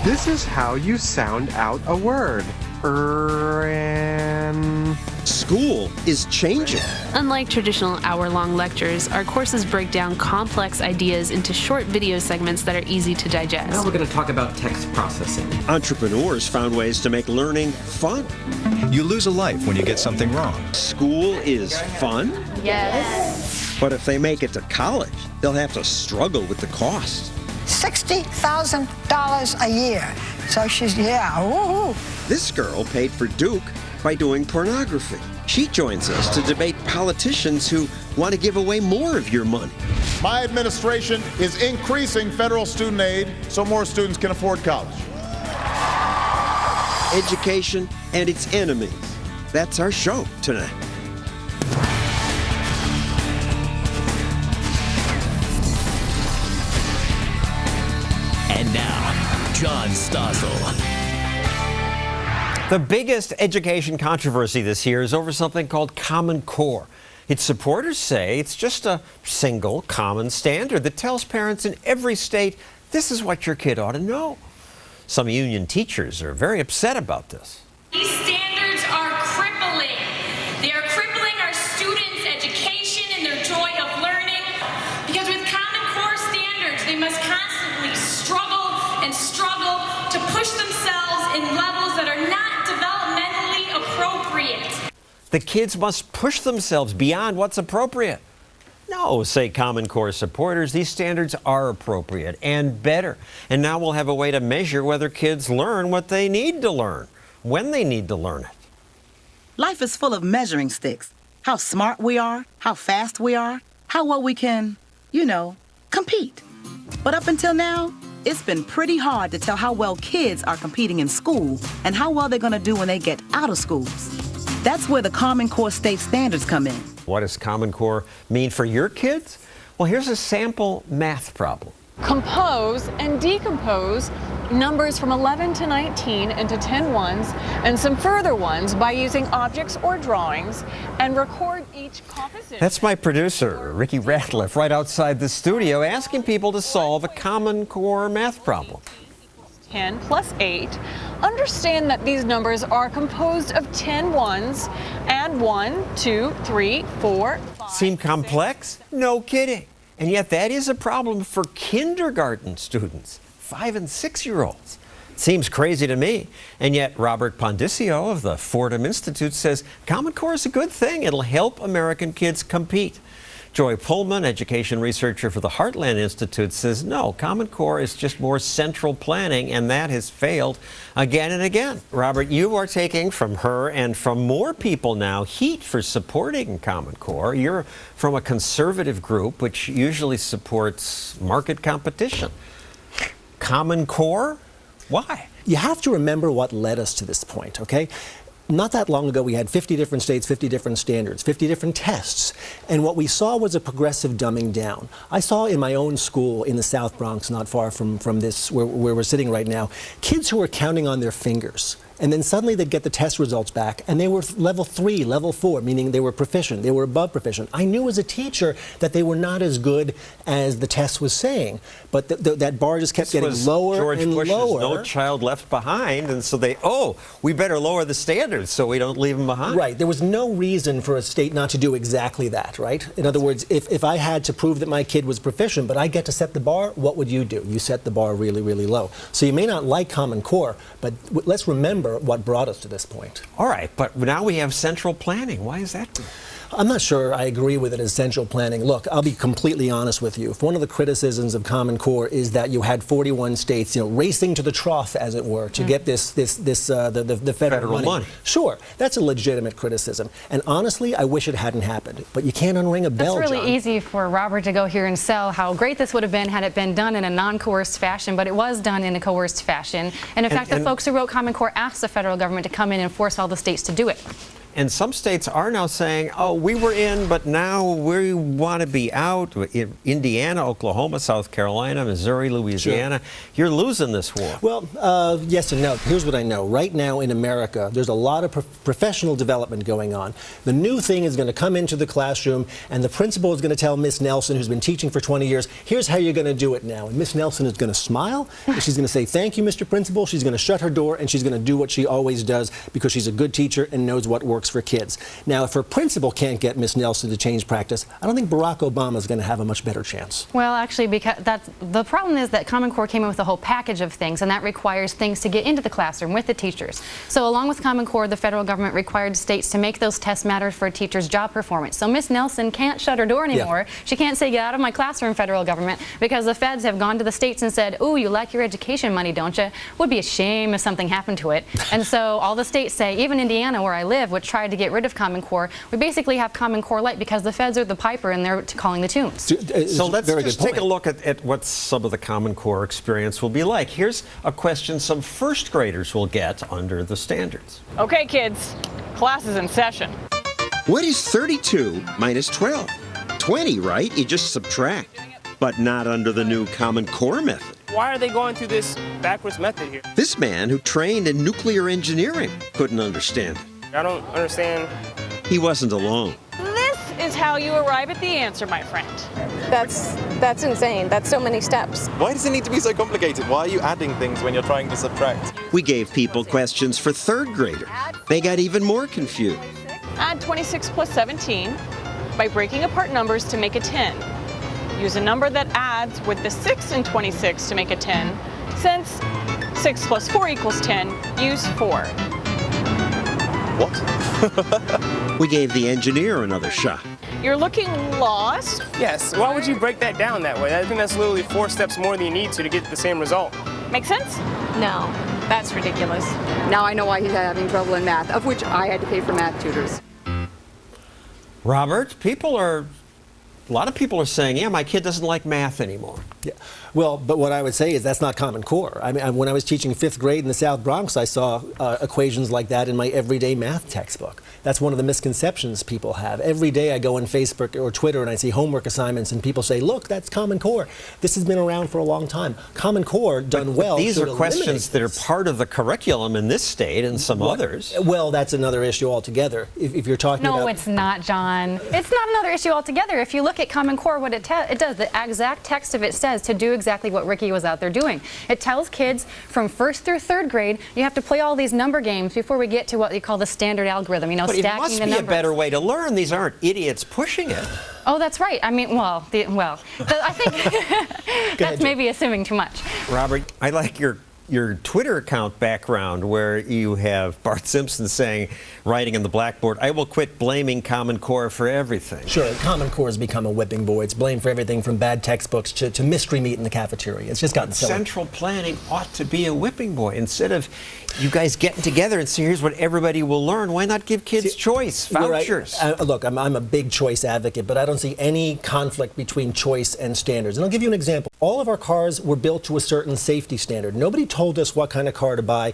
This is how you sound out a word. School is changing. Unlike traditional hour-long lectures, our courses break down complex ideas into short video segments that are easy to digest. Now we're going to talk about text processing. Entrepreneurs found ways to make learning fun. You lose a life when you get something wrong. School is fun? Yes. But if they make it to college, they'll have to struggle with the cost. $60,000 a year. So she's, yeah, woohoo. This girl paid for Duke by doing pornography. She joins us to debate politicians who want to give away more of your money. My administration is increasing federal student aid so more students can afford college. Education and its enemies. That's our show tonight. And now, John Stossel. The biggest education controversy this year is over something called Common Core. Its supporters say it's just a single common standard that tells parents in every state this is what your kid ought to know. Some union teachers are very upset about this. These standards are crippling. They are crippling our students' education and their joy of learning, because with Common Core standards, they must constantly struggle and struggle to push themselves in levels that are not developmentally appropriate. The kids must push themselves beyond what's appropriate. No, say Common Core supporters, these standards are appropriate and better. And now we'll have a way to measure whether kids learn what they need to learn, when they need to learn it. Life is full of measuring sticks. How smart we are, how fast we are, how well we can, compete. But up until now, it's been pretty hard to tell how well kids are competing in school and how well they're going to do when they get out of schools. That's where the Common Core state standards come in. What does Common Core mean for your kids? Well, here's a sample math problem. Compose and decompose numbers from 11 to 19 into 10 ones and some further ones by using objects or drawings, and record each composition. That's my producer, Ricky Ratliff, right outside the studio, asking people to solve a Common Core math problem. 10 plus 8. Understand that these numbers are composed of 10 ones and 1, 2, 3, 4, 5. Seem complex? No kidding. And yet that is a problem for kindergarten students, 5- and 6-year-olds. Seems crazy to me. And yet Robert Pondicio of the Fordham Institute says Common Core is a good thing. It'll help American kids compete. Joy Pullman, education researcher for the Heartland Institute, says no, Common Core is just more central planning, and that has failed again and again. Robert, you are taking from her and from more people now heat for supporting Common Core. You're from a conservative group which usually supports market competition. Common Core? Why? You have to remember what led us to this point, okay? Not that long ago, we had 50 different states, 50 different standards, 50 different tests. And what we saw was a progressive dumbing down. I saw in my own school in the South Bronx, not far from this, where we're sitting right now, kids who were counting on their fingers. And then suddenly they'd get the test results back, and they were level 3, level 4, meaning they were proficient, they were above proficient. I knew as a teacher that they were not as good as the test was saying, but that bar just kept getting lower George and Bush's lower. No Child Left Behind, and so we better lower the standards so we don't leave them behind. Right. There was no reason for a state not to do exactly that, right? In other words, if I had to prove that my kid was proficient, but I get to set the bar, what would you do? You set the bar really, really low. So you may not like Common Core, but let's remember what brought us to this point. All right, but now we have central planning. Why is that good? I'm not sure I agree with it as central planning. Look, I'll be completely honest with you. If one of the criticisms of Common Core is that you had 41 states, racing to the trough, as it were, to get the federal money. Sure, that's a legitimate criticism. And honestly, I wish it hadn't happened. But you can't unring a bell, It's really John. easy for Robert to go here and sell how great this would have been had it been done in a non-coerced fashion, but it was done in a coerced fashion. And in fact, the folks who wrote Common Core asked the federal government to come in and force all the states to do it. And some states are now saying, oh, we were in, but now we want to be out. Indiana, Oklahoma, South Carolina, Missouri, Louisiana. Sure. You're losing this war. Well, yes and no. Here's what I know. Right now in America, there's a lot of professional development going on. The new thing is going to come into the classroom, and the principal is going to tell Miss Nelson, who's been teaching for 20 years, here's how you're going to do it now. And Miss Nelson is going to smile, and she's going to say, thank you, Mr. Principal. She's going to shut her door, and she's going to do what she always does because she's a good teacher and knows what works for kids. Now, if her principal can't get Miss Nelson to change practice, I don't think Barack Obama is going to have a much better chance. Well, actually, because the problem is that Common Core came in with a whole package of things, and that requires things to get into the classroom with the teachers. So along with Common Core, the federal government required states to make those tests matter for a teacher's job performance. So Miss Nelson can't shut her door anymore. Yeah. She can't say, get out of my classroom, federal government, because the feds have gone to the states and said, ooh, you like your education money, don't you? Would be a shame if something happened to it. And so all the states say, even Indiana, where I live, which tried to get rid of Common Core, we basically have Common Core Light because the feds are the piper and they're calling the tunes. So let's just take a look at what some of the Common Core experience will be like. Here's a question some first graders will get under the standards. Okay, kids, class is in session. What is 32 minus 12? 20, right? You just subtract. But not under the new Common Core method. Why are they going through this backwards method here? This man who trained in nuclear engineering couldn't understand it. I don't understand. He wasn't alone. This is how you arrive at the answer, my friend. That's insane. That's so many steps. Why does it need to be so complicated? Why are you adding things when you're trying to subtract? We gave people questions for third graders. They got even more confused. Add 26 plus 17 by breaking apart numbers to make a 10. Use a number that adds with the 6 in 26 to make a 10. Since 6 plus 4 equals 10, use 4. What? We gave the engineer another shot. You're looking lost? Yes. Why would you break that down that way? I think that's literally 4 steps more than you need to get the same result. Make sense? No, that's ridiculous. Now I know why he's having trouble in math, of which I had to pay for math tutors. Robert, a lot of people are saying, yeah, my kid doesn't like math anymore. Yeah. Well, but what I would say is that's not Common Core. I mean, when I was teaching 5th grade in the South Bronx, I saw equations like that in my everyday math textbook. That's one of the misconceptions people have. Every day I go on Facebook or Twitter and I see homework assignments and people say, look, that's Common Core. This has been around for a long time. Common Core done well. These are questions that are part of the curriculum in this state and some others. Well, that's another issue altogether. If you're talking about... No, it's not, John. It's not another issue altogether. If you look at Common Core, what it does, the exact text of it says to do exactly what Ricky was out there doing. It tells kids from 1st through 3rd grade, you have to play all these number games before we get to what you call the standard algorithm, you know, but stacking the numbers. It must be a better way to learn. These aren't idiots pushing it. Oh, that's right. I mean, I think that's maybe assuming too much. Robert, I like your Twitter account background where you have Bart Simpson saying, writing on the blackboard, I will quit blaming Common Core for everything. Sure, Common Core has become a whipping boy. It's blamed for everything from bad textbooks to mystery meat in the cafeteria. It's just gotten silly. Central planning ought to be a whipping boy. Instead of you guys getting together and saying, here's what everybody will learn, why not give kids choice, vouchers? Look, I'm a big choice advocate, but I don't see any conflict between choice and standards. And I'll give you an example. All of our cars were built to a certain safety standard. Nobody told us what kind of car to buy,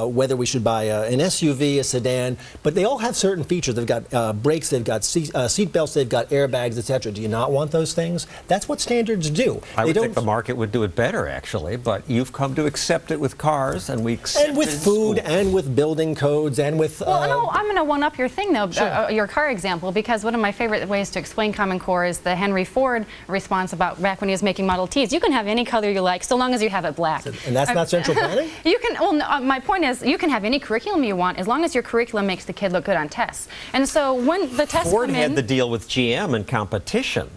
whether we should buy an SUV, a sedan, but they all have certain features. They've got brakes, they've got seat belts, they've got airbags, etc. Do you not want those things? That's what standards do. I would think the market would do it better, actually, but you've come to accept it with cars, and we accept and with food, and with building codes, and with... Well, no, I'm going to one-up your thing, though, sure. Your car example, because one of my favorite ways to explain Common Core is the Henry Ford response about back when he was making Model Ts. You can have any color you like, so long as you have it black. And that's not central planning? You can, well, no, my point is, you can have any curriculum you want, as long as your curriculum makes the kid look good on tests. And so when the tests Ford come in... had the deal with GM and competition.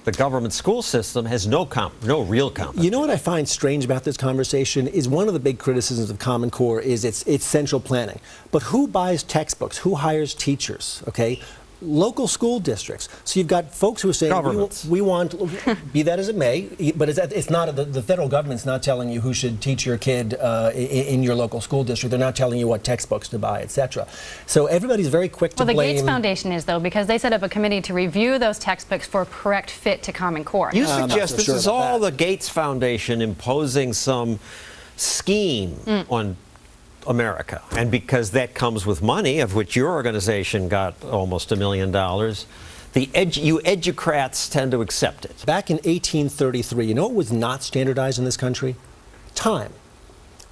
The government school system has no real competition. You know what I find strange about this conversation is one of the big criticisms of Common Core is its central planning. But who buys textbooks? Who hires teachers? Okay? Local school districts. So you've got folks who are saying we want, be that as it may, but it's not the federal government's not telling you who should teach your kid in your local school district. They're not telling you what textbooks to buy, etc. So everybody's very quick to blame. Well, the Gates Foundation is, though, because they set up a committee to review those textbooks for correct fit to Common Core. You suggest this is all the Gates Foundation imposing some scheme on America. And because that comes with money, of which your organization got almost $1 million, you educrats tend to accept it. Back in 1833, you know what was not standardized in this country? Time.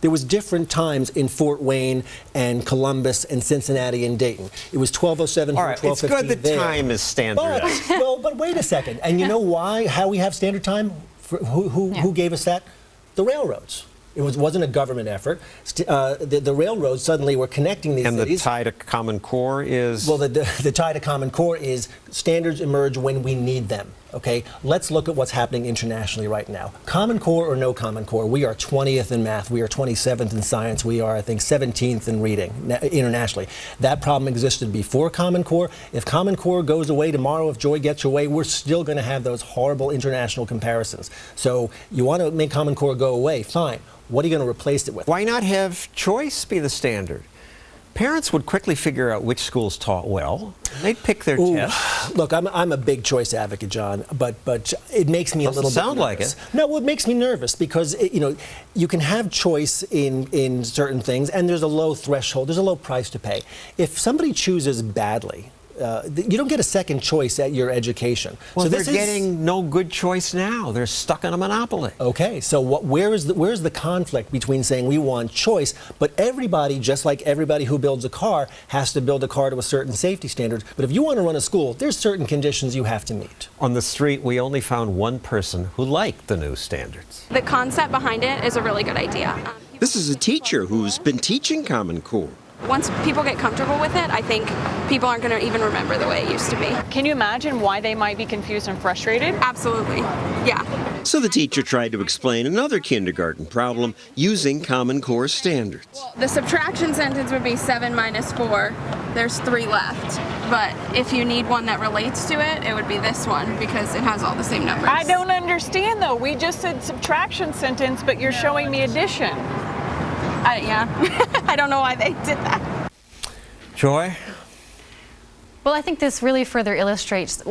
There was different times in Fort Wayne and Columbus and Cincinnati and Dayton. It was 1207 All here, right, 1215 it's good that there. time is standardized. But wait a second. And you know why? How we have standard time? Who gave us that? The railroads. It wasn't a government effort. The railroads suddenly were connecting these cities. And the tie to Common Core is? Well, the tie to Common Core is standards emerge when we need them. Okay, let's look at what's happening internationally right now. Common Core or no Common Core, we are 20th in math, we are 27th in science, we are, I think, 17th in reading internationally. That problem existed before Common Core. If Common Core goes away tomorrow, if Joy gets away, we're still going to have those horrible international comparisons. So you want to make Common Core go away, fine. What are you going to replace it with? Why not have choice be the standard? Parents would quickly figure out which schools taught well. They'd pick their tests. Look, I'm a big choice advocate, John, but it makes me a little bit nervous. Sound like it. No, well, it makes me nervous because you can have choice in certain things, and there's a low threshold, there's a low price to pay. If somebody chooses badly, you don't get a second choice at your education. Well, so they're getting no good choice now. They're stuck in a monopoly. Okay, so where's the conflict between saying we want choice, but everybody, just like everybody who builds a car, has to build a car to a certain safety standard. But if you want to run a school, there's certain conditions you have to meet. On the street, we only found one person who liked the new standards. The concept behind it is a really good idea. This is a teacher who's been teaching Common Core. Once people get comfortable with it, I think people aren't going to even remember the way it used to be. Can you imagine why they might be confused and frustrated? Absolutely, yeah. So the teacher tried to explain another kindergarten problem using Common Core standards. The subtraction sentence would be 7 minus 4. There's 3 left. But if you need one that relates to it, it would be this one because it has all the same numbers. I don't understand though. We just said subtraction sentence, but you're showing me addition. Yeah, I don't know why they did that. Joy? Well, I think this really further illustrates,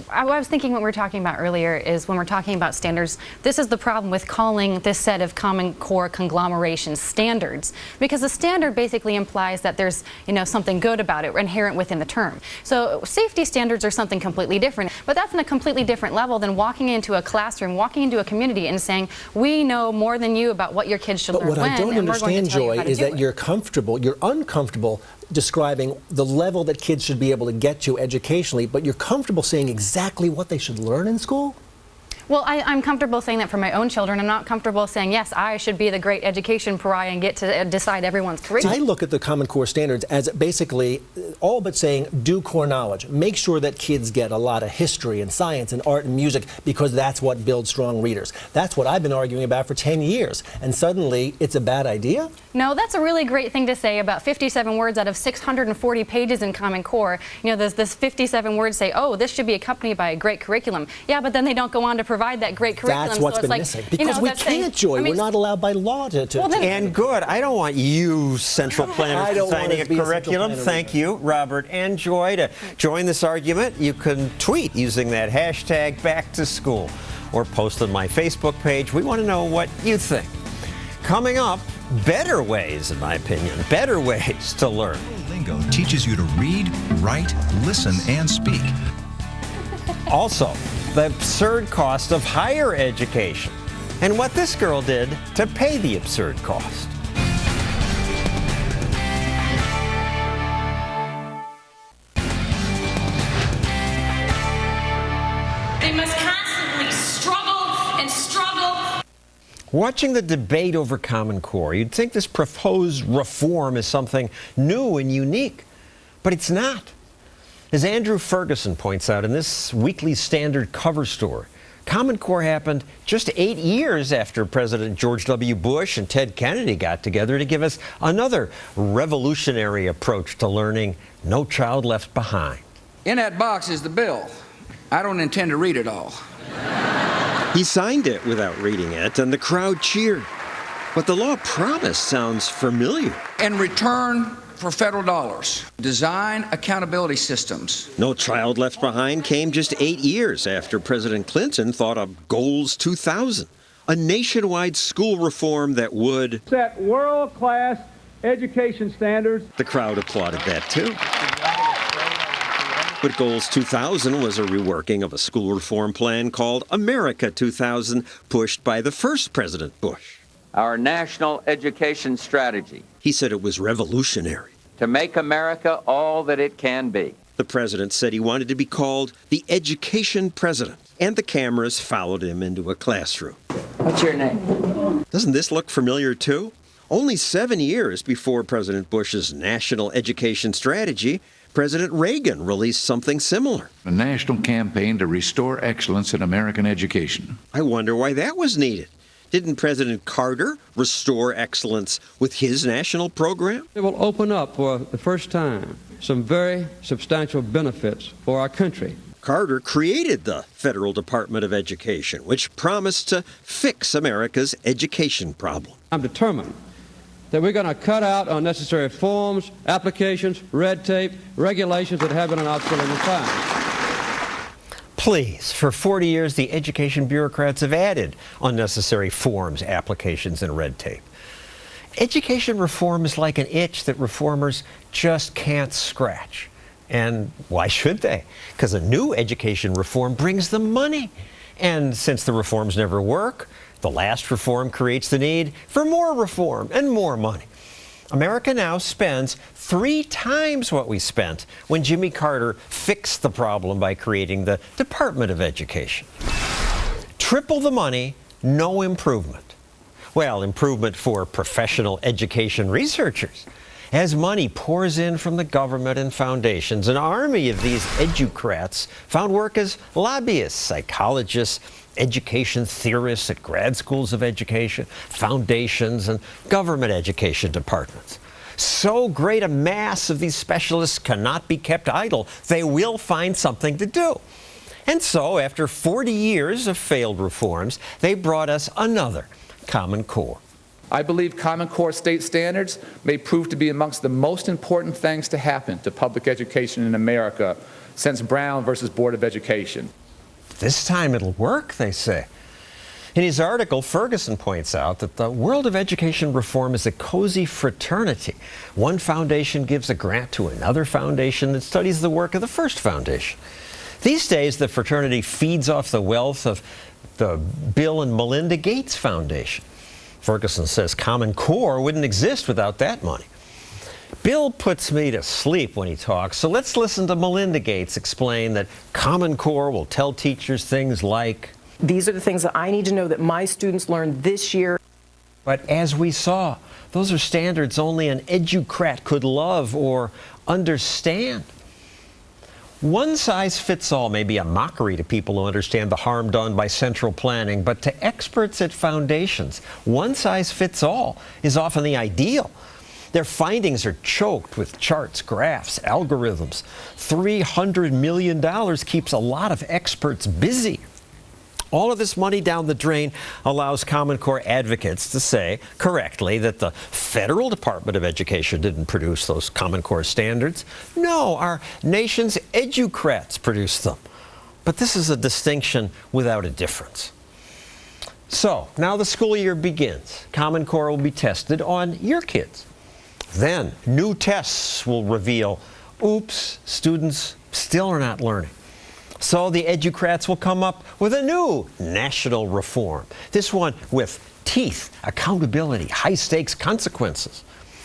I was thinking what we were talking about earlier is when we're talking about standards, this is the problem with calling this set of Common Core conglomerations standards, because the standard basically implies that there's, something good about it, inherent within the term. So safety standards are something completely different, but that's on a completely different level than walking into a classroom, walking into a community and saying, we know more than you about what your kids should learn when, But what I don't understand, Joy, is that you're uncomfortable describing the level that kids should be able to get to educationally, but you're comfortable saying exactly what they should learn in school? Well, I'm comfortable saying that for my own children. I'm not comfortable saying, yes, I should be the great education pariah and get to decide everyone's curriculum. So I look at the Common Core standards as basically all but saying do core knowledge. Make sure that kids get a lot of history and science and art and music because that's what builds strong readers. That's what I've been arguing about for 10 years. And suddenly it's a bad idea? No, that's a really great thing to say about 57 words out of 640 pages in Common Core. This 57 words say, oh, this should be accompanied by a great curriculum. Yeah, but then they don't go on to provide that great curriculum. That's what's been missing. Because we can't, Joy. We're not allowed by law to and good. I don't want you central planners designing a curriculum. Thank you, Robert and Joy. To join this argument, you can tweet using that hashtag #BackToSchool or post on my Facebook page. We want to know what you think. Coming up, better ways, in my opinion, better ways to learn. Lingo teaches you to read, write, listen, and speak. Also, the absurd cost of higher education and what this girl did to pay the absurd cost. They must constantly struggle and struggle. Watching the debate over Common Core, you'd think this proposed reform is something new and unique, but it's not. As Andrew Ferguson points out in this Weekly Standard cover story, Common Core happened just 8 years after President George W. Bush and Ted Kennedy got together to give us another revolutionary approach to learning, No Child Left Behind. In that box is the bill. I don't intend to read it all. He signed it without reading it, and the crowd cheered. What the law promised sounds familiar. In return for federal dollars, design accountability systems. No Child Left Behind came just 8 years after President Clinton thought of Goals 2000, a nationwide school reform that would set world-class education standards. The crowd applauded that too. But Goals 2000 was a reworking of a school reform plan called America 2000, pushed by the first President Bush. Our national education strategy. He said it was revolutionary. To make America all that it can be. The president said he wanted to be called the education president, and the cameras followed him into a classroom. What's your name? Doesn't this look familiar too? Only 7 years before President Bush's national education strategy, President Reagan released something similar. A national campaign to restore excellence in American education. I wonder why that was needed. Didn't President Carter restore excellence with his national program? It will open up for the first time some very substantial benefits for our country. Carter created the Federal Department of Education, which promised to fix America's education problem. I'm determined that we're going to cut out unnecessary forms, applications, red tape, regulations that have been an obstacle in the past. Please, for 40 years, the education bureaucrats have added unnecessary forms, applications, and red tape. Education reform is like an itch that reformers just can't scratch. And why should they? Because a new education reform brings them money. And since the reforms never work, the last reform creates the need for more reform and more money. America now spends 3 times what we spent when Jimmy Carter fixed the problem by creating the Department of Education. Triple the money, no improvement. Well, improvement for professional education researchers. As money pours in from the government and foundations, an army of these educrats found work as lobbyists, psychologists, education theorists at grad schools of education, foundations, and government education departments. So great a mass of these specialists cannot be kept idle. They will find something to do. And so, after 40 years of failed reforms, they brought us another Common Core. I believe Common Core state standards may prove to be amongst the most important things to happen to public education in America since Brown versus Board of Education. This time it'll work, they say. In his article, Ferguson points out that the world of education reform is a cozy fraternity. One foundation gives a grant to another foundation that studies the work of the first foundation. These days, the fraternity feeds off the wealth of the Bill and Melinda Gates Foundation. Ferguson says Common Core wouldn't exist without that money. Bill puts me to sleep when he talks, so let's listen to Melinda Gates explain that Common Core will tell teachers things like, these are the things that I need to know that my students learned this year. But as we saw, those are standards only an educrat could love or understand. One size fits all may be a mockery to people who understand the harm done by central planning, but to experts at foundations, one size fits all is often the ideal. Their findings are choked with charts, graphs, algorithms. $300 million keeps a lot of experts busy. All of this money down the drain allows Common Core advocates to say correctly that the Federal Department of Education didn't produce those Common Core standards. No, our nation's educrats produced them. But this is a distinction without a difference. So, now the school year begins. Common Core will be tested on your kids. Then, new tests will reveal, oops, students still are not learning. So the educrats will come up with a new national reform. This one with teeth, accountability, high-stakes consequences.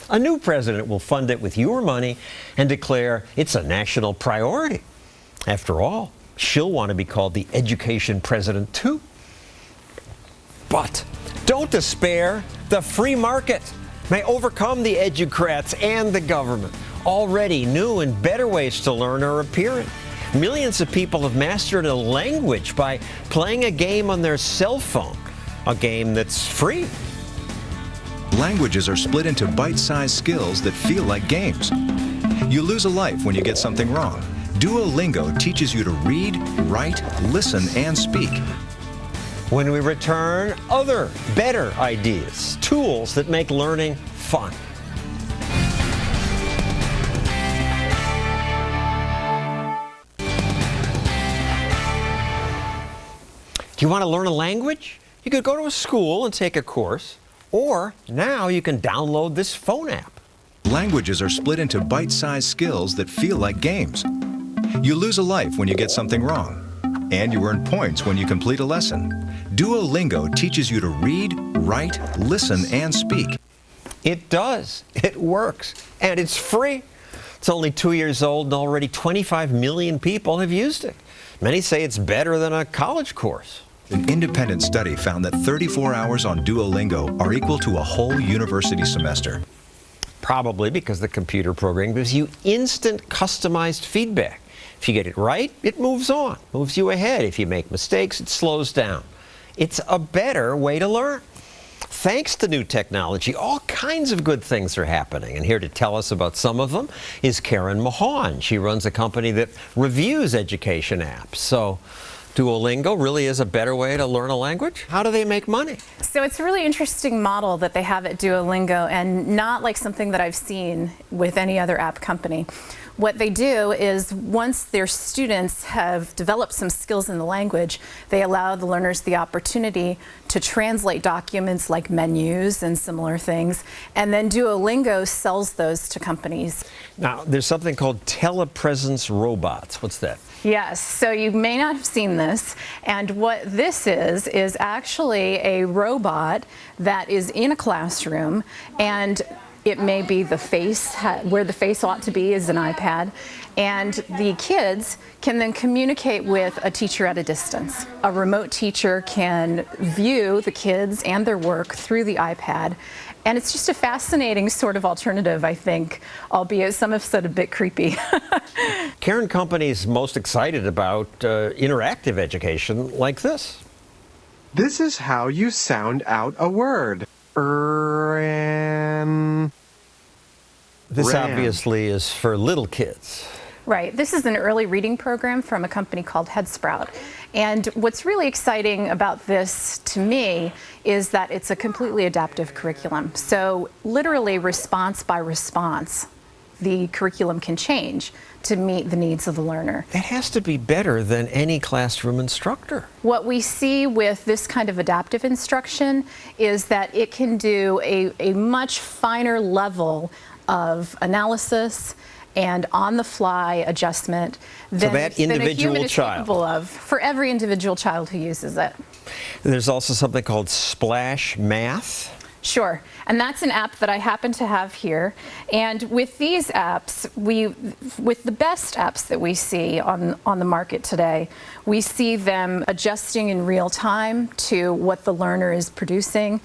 A new president will fund it with your money and declare it's a national priority. After all, she'll want to be called the education president too. But don't despair. The free market may overcome the educrats and the government. Already new and better ways to learn are appearing. Millions of people have mastered a language by playing a game on their cell phone, a game that's free. Languages are split into bite-sized skills that feel like games. You lose a life when you get something wrong. Duolingo teaches you to read, write, listen, and speak. When we return, other, better ideas, tools that make learning fun. Do you want to learn a language? You could go to a school and take a course, or now you can download this phone app. Languages are split into bite-sized skills that feel like games. You lose a life when you get something wrong, and you earn points when you complete a lesson. Duolingo teaches you to read, write, listen, and speak. It does. It works. And it's free. It's only 2 years old and already 25 million people have used it. Many say it's better than a college course. An independent study found that 34 hours on Duolingo are equal to a whole university semester. Probably because the computer program gives you instant customized feedback. If you get it right, it moves on, moves you ahead. If you make mistakes, it slows down. It's a better way to learn. Thanks to new technology, all kinds of good things are happening. And here to tell us about some of them is Karen Mahon. She runs a company that reviews education apps. So Duolingo really is a better way to learn a language? How do they make money? So it's a really interesting model that they have at Duolingo, and not like something that I've seen with any other app company. What they do is once their students have developed some skills in the language, they allow the learners the opportunity to translate documents like menus and similar things, and then Duolingo sells those to companies. Now, there's something called telepresence robots. What's that? Yes, so you may not have seen this, and what this is actually a robot that is in a classroom, and it may be the face, where the face ought to be is an iPad, and the kids can then communicate with a teacher at a distance. A remote teacher can view the kids and their work through the iPad, and it's just a fascinating sort of alternative, I think, albeit some have said a bit creepy. Karen Company's most excited about interactive education like this. This is how you sound out a word. This obviously is for little kids. Right. This is an early reading program from a company called Headsprout. And what's really exciting about this to me is that it's a completely adaptive curriculum. So literally response by response, the curriculum can change to meet the needs of the learner. It has to be better than any classroom instructor. What we see with this kind of adaptive instruction is that it can do a much finer level of analysis and on-the-fly adjustment than a human is capable of for every individual child who uses it. There's also something called Splash Math. Sure, and that's an app that I happen to have here. And with these apps, with the best apps that we see on the market today, we see them adjusting in real time to what the learner is producing.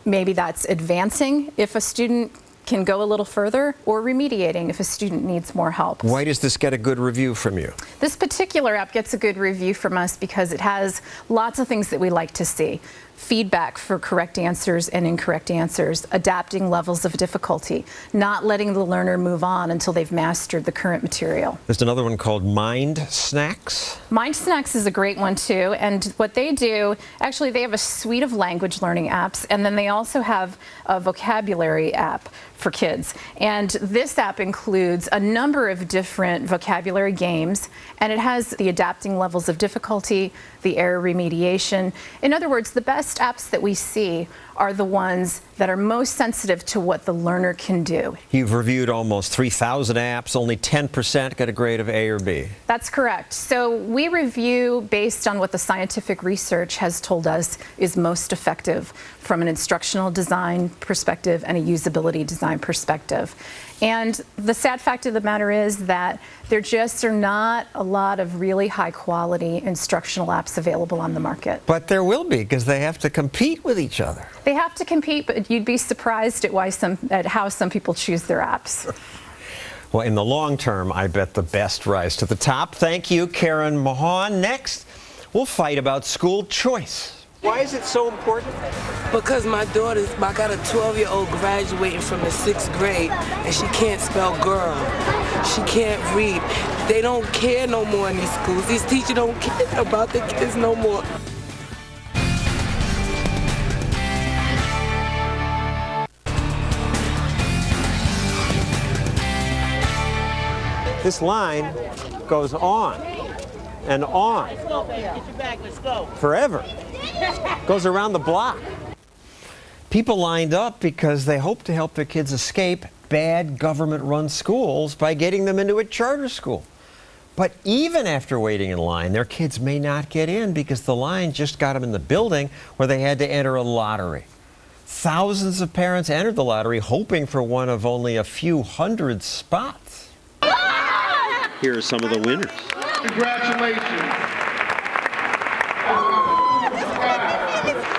Maybe that's advancing if a student can go a little further, or remediating if a student needs more help. Why does this get a good review from you? This particular app gets a good review from us because it has lots of things that we like to see. Feedback for correct answers and incorrect answers, adapting levels of difficulty, not letting the learner move on until they've mastered the current material. There's another one called Mind Snacks. Mind Snacks is a great one too, and what they do, actually they have a suite of language learning apps, and then they also have a vocabulary app for kids. And this app includes a number of different vocabulary games, and it has the adapting levels of difficulty, the error remediation. In other words, the best apps that we see are the ones that are most sensitive to what the learner can do. You've reviewed almost 3,000 apps, only 10% got a grade of A or B. That's correct. So we review based on what the scientific research has told us is most effective from an instructional design perspective and a usability design perspective. And the sad fact of the matter is that there just are not a lot of really high quality instructional apps available on the market. But there will be, because they have to compete with each other. They have to compete, but you'd be surprised at how some people choose their apps. Well, in the long term, I bet the best rise to the top. Thank you, Karen Mahon. Next, we'll fight about school choice. Why is it so important? Because I got a 12-year-old graduating from the 6th grade, and she can't spell girl. She can't read. They don't care no more in these schools. These teachers don't care about the kids no more. This line goes on and on forever. Goes around the block. People lined up because they hope to help their kids escape bad government-run schools by getting them into a charter school. But even after waiting in line, their kids may not get in because the line just got them in the building where they had to enter a lottery. Thousands of parents entered the lottery hoping for one of only a few hundred spots. Here are some of the winners. Congratulations.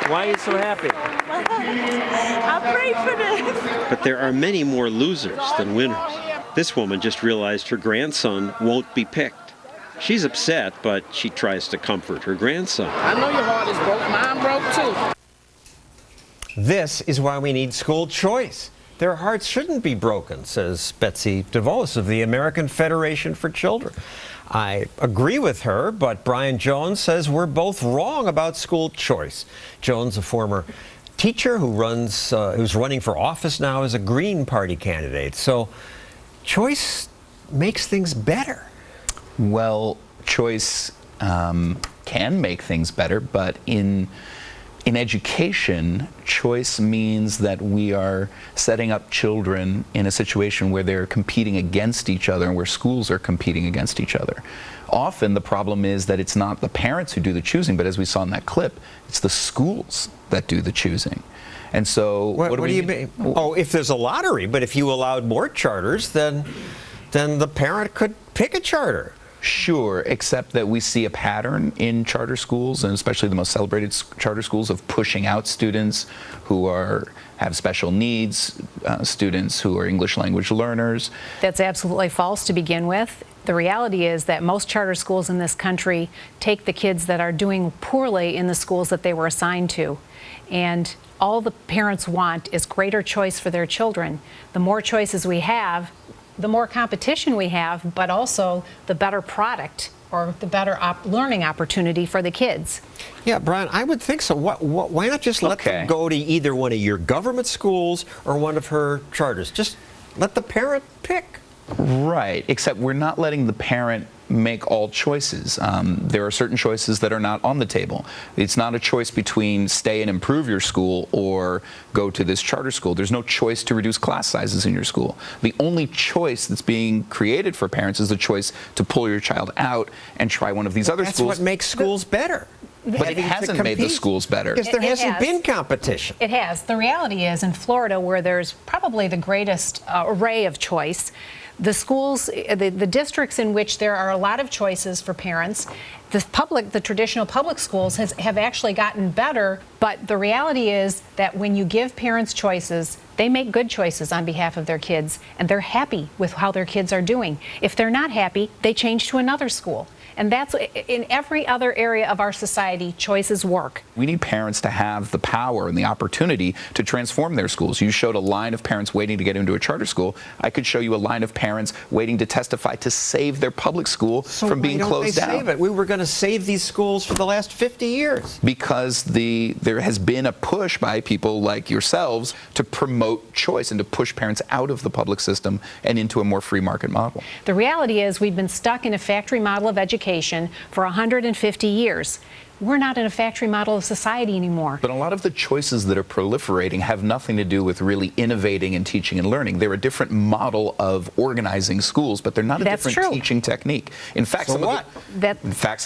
Why are you so happy? I prayed for this. But there are many more losers than winners. This woman just realized her grandson won't be picked. She's upset, but she tries to comfort her grandson. I know your heart is broke. Mine broke too. This is why we need school choice. Their hearts shouldn't be broken, says Betsy DeVos of the American Federation for Children. I agree with her, but Brian Jones says we're both wrong about school choice. Jones, a former teacher who's running for office now as a Green Party candidate. So choice makes things better. Well, choice can make things better, but in education, choice means that we are setting up children in a situation where they're competing against each other and where schools are competing against each other. Often the problem is that it's not the parents who do the choosing, but as we saw in that clip, it's the schools that do the choosing. And so what do you mean? Oh, if there's a lottery, but if you allowed more charters, then the parent could pick a charter. Sure, except that we see a pattern in charter schools, and especially the most celebrated charter schools, of pushing out students who have special needs, students who are English language learners. That's absolutely false to begin with. The reality is that most charter schools in this country take the kids that are doing poorly in the schools that they were assigned to. And all the parents want is greater choice for their children. The more choices we have, the more competition we have, but also the better product or the better learning opportunity for the kids. Yeah, Brian, I would think so. Why not just let them go to either one of your government schools or one of her charters? Just let the parent pick. Right, except we're not letting the parent make all choices. There are certain choices that are not on the table. It's not a choice between stay and improve your school or go to this charter school. There's no choice to reduce class sizes in your school. The only choice that's being created for parents is the choice to pull your child out and try one of these other schools. That's what makes schools better. But it hasn't made the schools better. Because there hasn't been competition. It has. The reality is in Florida, where there's probably the greatest array of choice, the schools, the districts in which there are a lot of choices for parents, the traditional public schools have actually gotten better, but the reality is that when you give parents choices, they make good choices on behalf of their kids, and they're happy with how their kids are doing. If they're not happy, they change to another school. And that's in every other area of our society, choices work. We need parents to have the power and the opportunity to transform their schools. You showed a line of parents waiting to get into a charter school. I could show you a line of parents waiting to testify to save their public school from being closed down. Save it? We were going to save these schools for the last 50 years. Because there has been a push by people like yourselves to promote choice and to push parents out of the public system and into a more free market model. The reality is we've been stuck in a factory model of education for 150 years. We're not in a factory model of society anymore. But a lot of the choices that are proliferating have nothing to do with really innovating and teaching and learning. They're a different model of organizing schools, but they're not a different teaching technique. In fact, some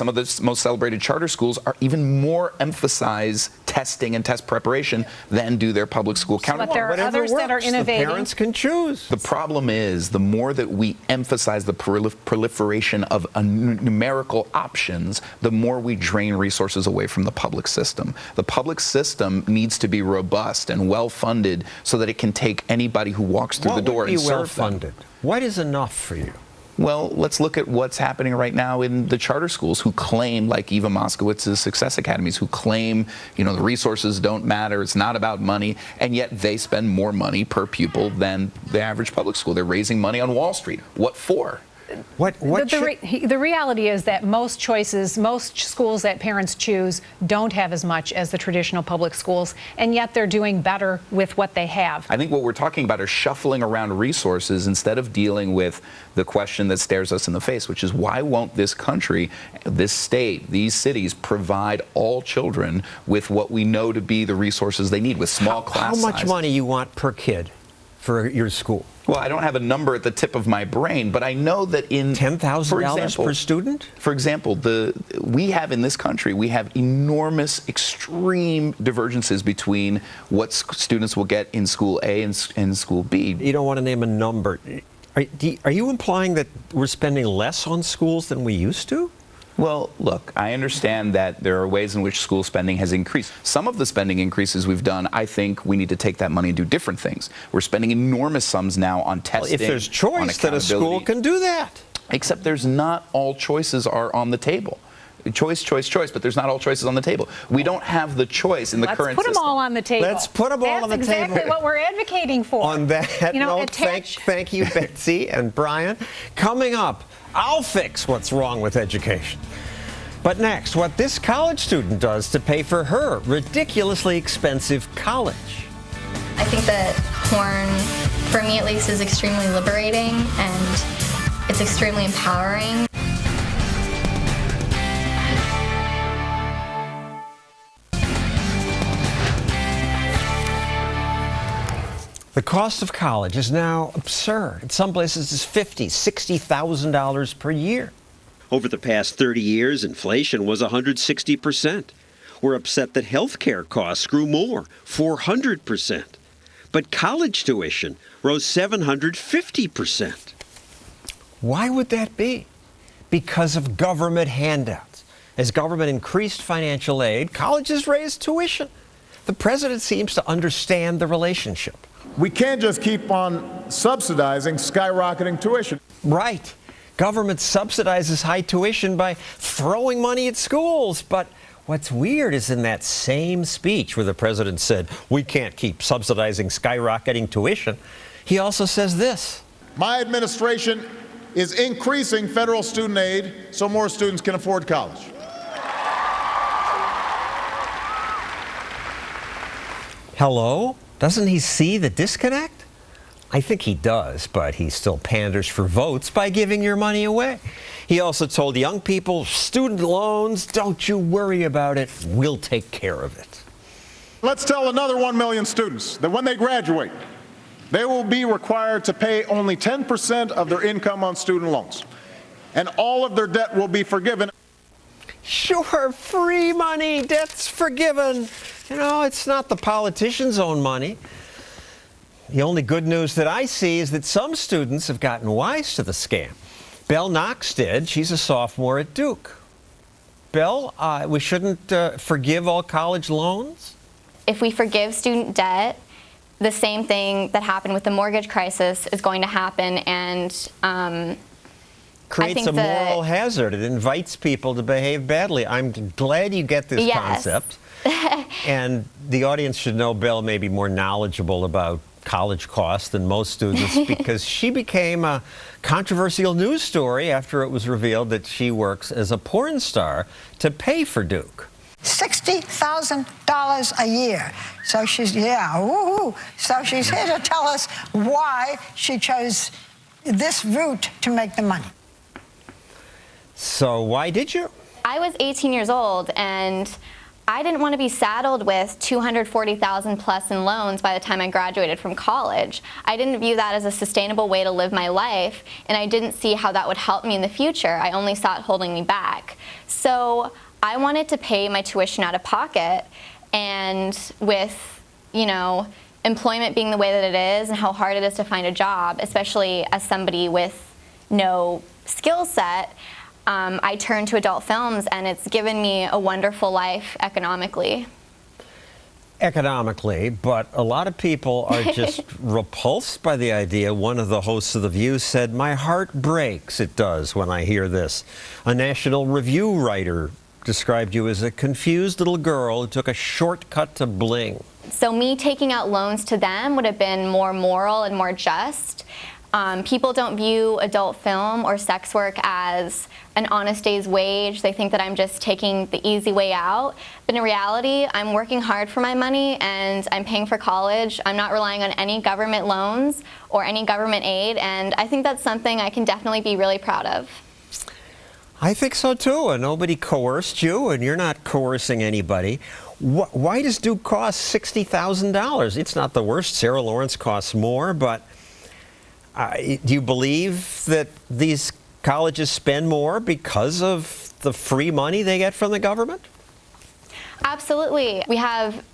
of the most celebrated charter schools are even more emphasize testing and test preparation than do their public school counterparts. But there are others that are innovating. The parents can choose. The problem is the more that we emphasize the proliferation of numerical options, the more we drain resources away from the public system. The public system needs to be robust and well-funded so that it can take anybody who walks through the door and serve well-funded? What is enough for you? Well, let's look at what's happening right now in the charter schools who claim, like Eva Moskowitz's Success Academies, who claim, the resources don't matter, it's not about money, and yet they spend more money per pupil than the average public school. They're raising money on Wall Street. What for? The reality is that most schools that parents choose don't have as much as the traditional public schools, and yet they're doing better with what they have. I think what we're talking about is shuffling around resources instead of dealing with the question that stares us in the face, which is why won't this country, this state, these cities provide all children with what we know to be the resources they need, with small class sizes? How much size. money you want per kid for your school? Well, I don't have a number at the tip of my brain, but I know that in $10,000 per student? For example, we have in this country, we have enormous, extreme divergences between what students will get in school A and school B. You don't want to name a number. Are you implying that we're spending less on schools than we used to? Well, look, I understand that there are ways in which school spending has increased. Some of the spending increases we've done, I think we need to take that money and do different things. We're spending enormous sums now on testing. Well, if there's choice, then a school can do that. Except there's not all choices are on the table. Choice, but there's not all choices on the table. We don't have the choice in the current system. Let's put them all on the table. Let's put them all on the table. That's exactly what we're advocating for. On that note, thank you, Betsy and Brian. Coming up, I'll fix what's wrong with education. But next, what this college student does to pay for her ridiculously expensive college. I think that porn, for me at least, is extremely liberating and it's extremely empowering. The cost of college is now absurd. In some places, it's $50,000, $60,000 per year. Over the past 30 years, inflation was 160%. We're upset that health care costs grew more, 400%. But college tuition rose 750%. Why would that be? Because of government handouts. As government increased financial aid, colleges raised tuition. The president seems to understand the relationship. We can't just keep on subsidizing skyrocketing tuition. Right. Government subsidizes high tuition by throwing money at schools. But what's weird is in that same speech where the president said, we can't keep subsidizing skyrocketing tuition, he also says this. My administration is increasing federal student aid so more students can afford college. Hello? Doesn't he see the disconnect? I think he does, but he still panders for votes by giving your money away. He also told young people, student loans, don't you worry about it, we'll take care of it. Let's tell another 1 million students that when they graduate, they will be required to pay only 10% of their income on student loans, and all of their debt will be forgiven. Sure, free money, debt's forgiven. You know, it's not the politicians' own money. The only good news that I see is that some students have gotten wise to the scam. Belle Knox did. She's a sophomore at Duke. Belle, we shouldn't forgive all college loans? If we forgive student debt, the same thing that happened with the mortgage crisis is going to happen, and creates a moral hazard. It invites people to behave badly. I'm glad you get this concept. And the audience should know Belle may be more knowledgeable about college costs than most students because she became a controversial news story after it was revealed that she works as a porn star to pay for Duke. $60,000 a year. So she's, woohoo. So she's here to tell us why she chose this route to make the money. So why did you? I was 18 years old and I didn't want to be saddled with $240,000 plus in loans by the time I graduated from college. I didn't view that as a sustainable way to live my life, and I didn't see how that would help me in the future. I only saw it holding me back. So I wanted to pay my tuition out of pocket, and with, employment being the way that it is and how hard it is to find a job, especially as somebody with no skill set, I turned to adult films, and it's given me a wonderful life economically. Economically, but a lot of people are just repulsed by the idea. One of the hosts of The View said, my heart breaks, it does, when I hear this. A National Review writer described you as a confused little girl who took a shortcut to bling. So me taking out loans to them would have been more moral and more just. People don't view adult film or sex work as an honest day's wage. They think that I'm just taking the easy way out. But in reality, I'm working hard for my money and I'm paying for college. I'm not relying on any government loans or any government aid, and I think that's something I can definitely be really proud of. I think so too, and nobody coerced you, and you're not coercing anybody. Why does Duke cost $60,000? It's not the worst. Sarah Lawrence costs more, but Do you believe that these colleges spend more because of the free money they get from the government? Absolutely. We have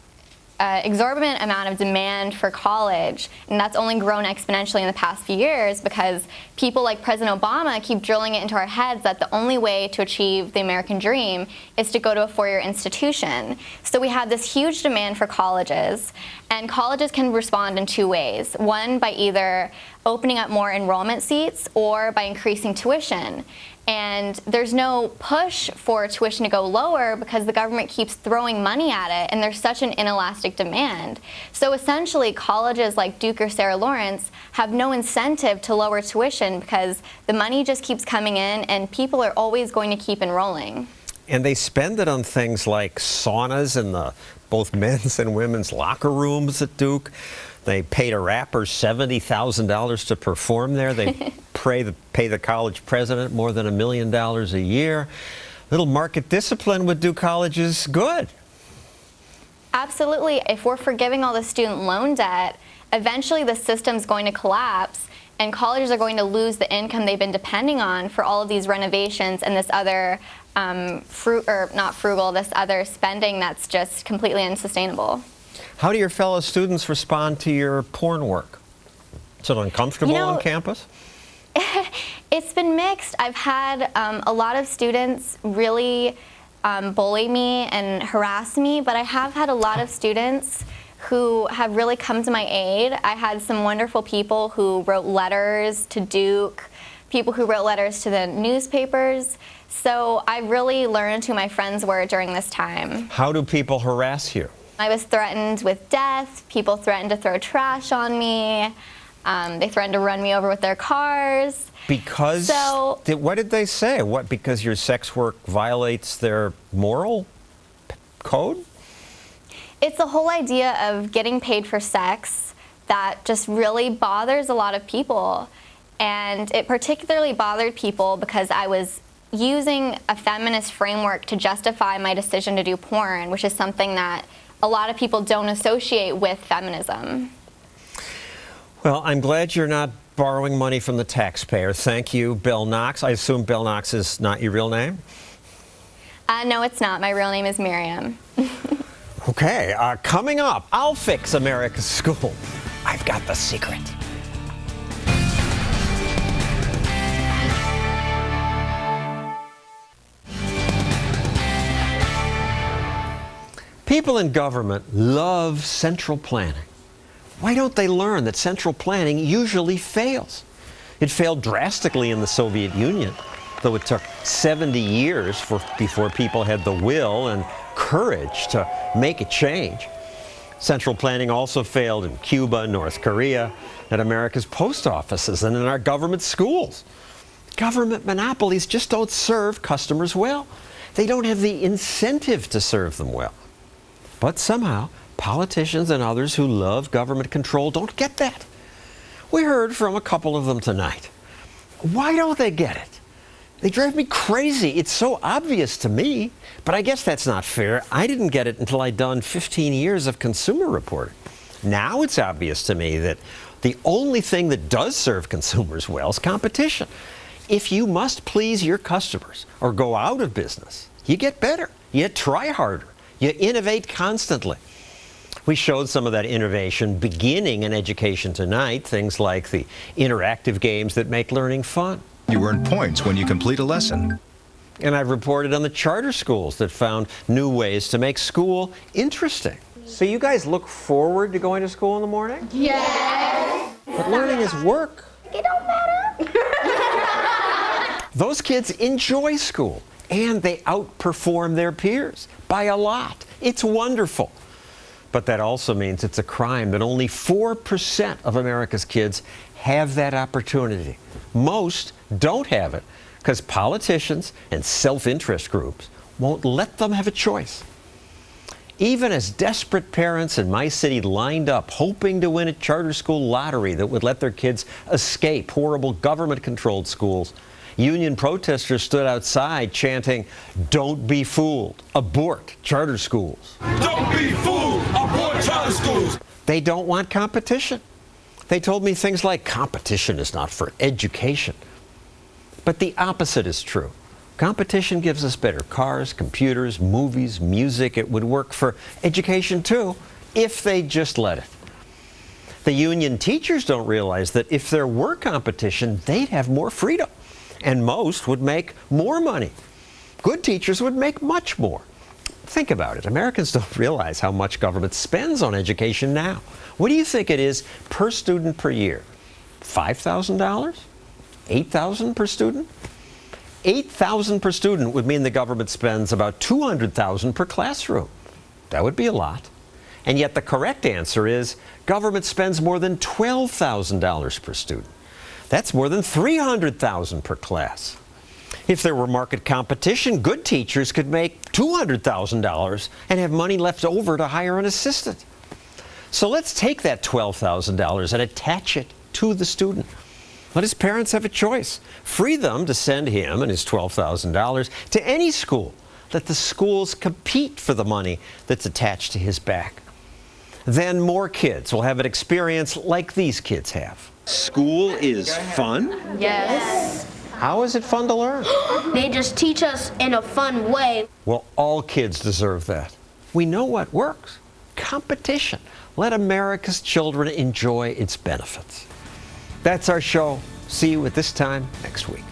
exorbitant amount of demand for college, and that's only grown exponentially in the past few years because people like President Obama keep drilling it into our heads that the only way to achieve the American dream is to go to a four-year institution. So we have this huge demand for colleges, and colleges can respond in two ways. One, by either opening up more enrollment seats or by increasing tuition. And there's no push for tuition to go lower because the government keeps throwing money at it, and there's such an inelastic demand. So essentially, colleges like Duke or Sarah Lawrence have no incentive to lower tuition because the money just keeps coming in and people are always going to keep enrolling. And they spend it on things like saunas in the both men's and women's locker rooms at Duke. They paid a rapper $70,000 to perform there. They pay the college president more than $1 million a year. Little market discipline would do colleges good. Absolutely. If we're forgiving all the student loan debt, eventually the system's going to collapse and colleges are going to lose the income they've been depending on for all of these renovations and this other this other spending that's just completely unsustainable. How do your fellow students respond to your porn work? Is it uncomfortable on campus? It's been mixed. I've had a lot of students really bully me and harass me, but I have had a lot of students who have really come to my aid. I had some wonderful people who wrote letters to Duke, people who wrote letters to the newspapers. So I really learned who my friends were during this time. How do people harass you? I was threatened with death. People threatened to throw trash on me. They threatened to run me over with their cars. Because? What did they say? What? Because your sex work violates their moral code? It's the whole idea of getting paid for sex that just really bothers a lot of people. And it particularly bothered people because I was using a feminist framework to justify my decision to do porn, which is something that a lot of people don't associate with feminism. Well, I'm glad you're not borrowing money from the taxpayer. Thank you, Belle Knox. I assume Belle Knox is not your real name? No, it's not. My real name is Miriam. Okay, coming up, I'll fix America's school. I've got the secret. People in government love central planning. Why don't they learn that central planning usually fails? It failed drastically in the Soviet Union, though it took 70 years before people had the will and courage to make a change. Central planning also failed in Cuba, North Korea, at America's post offices, and in our government schools. Government monopolies just don't serve customers well. They don't have the incentive to serve them well. But somehow, politicians and others who love government control don't get that. We heard from a couple of them tonight. Why don't they get it? They drive me crazy. It's so obvious to me, but I guess that's not fair. I didn't get it until I'd done 15 years of consumer reporting. Now it's obvious to me that the only thing that does serve consumers well is competition. If you must please your customers or go out of business, you get better, you try harder, you innovate constantly. We showed some of that innovation beginning in education tonight, things like the interactive games that make learning fun. You earn points when you complete a lesson. And I've reported on the charter schools that found new ways to make school interesting. So you guys look forward to going to school in the morning? Yes. But learning is work. It don't matter. Those kids enjoy school, and they outperform their peers by a lot. It's wonderful. But that also means it's a crime that only 4% of America's kids have that opportunity. Most don't have it because politicians and self-interest groups won't let them have a choice. Even as desperate parents in my city lined up hoping to win a charter school lottery that would let their kids escape horrible government-controlled schools, union protesters stood outside chanting, "Don't be fooled, abort charter schools." Don't be fooled, abort charter schools. They don't want competition. They told me things like competition is not for education. But the opposite is true. Competition gives us better cars, computers, movies, music. It would work for education too, if they just let it. The union teachers don't realize that if there were competition, they'd have more freedom, and most would make more money. Good teachers would make much more. Think about it. Americans don't realize how much government spends on education now. What do you think it is per student per year? $5,000? $8,000 per student? $8,000 per student would mean the government spends about $200,000 per classroom. That would be a lot. And yet the correct answer is government spends more than $12,000 per student. That's more than $300,000 per class. If there were market competition, good teachers could make $200,000 and have money left over to hire an assistant. So let's take that $12,000 and attach it to the student. Let his parents have a choice. Free them to send him and his $12,000 to any school. Let the schools compete for the money that's attached to his back. Then more kids will have an experience like these kids have. School is fun? Yes. How is it fun to learn? They just teach us in a fun way. Well, all kids deserve that. We know what works. Competition. Let America's children enjoy its benefits. That's our show. See you at this time next week.